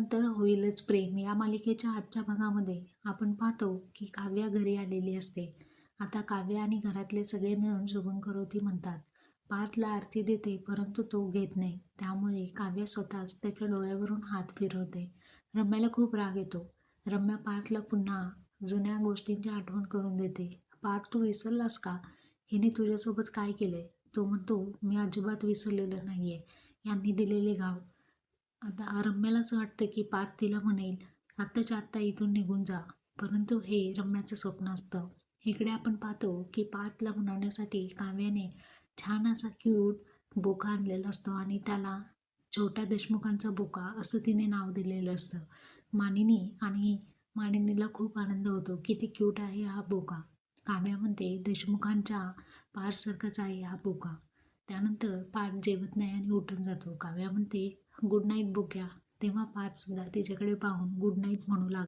प्रेमानंतर होईलच प्रेम या मालिकेच्या आजच्या भागामध्ये आपण पाहतो की काव्या घरी आलेली असते. आता काव्या आणि घरातले सगळे मिळून शुभंकरोती म्हणतात. पार्थला आरती देते परंतु तो घेत नाही. त्यामुळे काव्या स्वतःच त्याच्या डोळ्यावरून हात फिरवते. रम्याला खूप राग येतो. रम्या पार्थला पुन्हा जुन्या गोष्टींची आठवण करून देते. पार्थ, तू विसरलास का? हिने तुझ्यासोबत काय केलंय? तो म्हणतो, मी अजिबात विसरलेलं नाहीये. यांनी दिलेले घाव. आता रम्याला असं वाटतं की पार्थ तिला म्हणेल, आत्ताच्या आत्ता इथून निघून जा. परंतु हे रम्याचं स्वप्न असतं. इकडे आपण पाहतो की पार्थला मनवण्यासाठी काव्याने छान असा क्यूट बोका आणलेला असतो आणि त्याला छोट्या देशमुखांचा बोका असं तिने नाव दिलेलं असतं. मानिनीला खूप आनंद होतो. किती क्यूट आहे हा बोका. काव्या म्हणते, देशमुखांच्या पार्थसारखाच आहे हा बोका. त्यानंतर पार्थ जेवत नाही आणि उठून जातो. काव्या म्हणते, गुड नाईट बोक्या. तेव्हा पार्थ सुद्धा तिच्याकडे पाहून गुड नाईट म्हणू लागतो.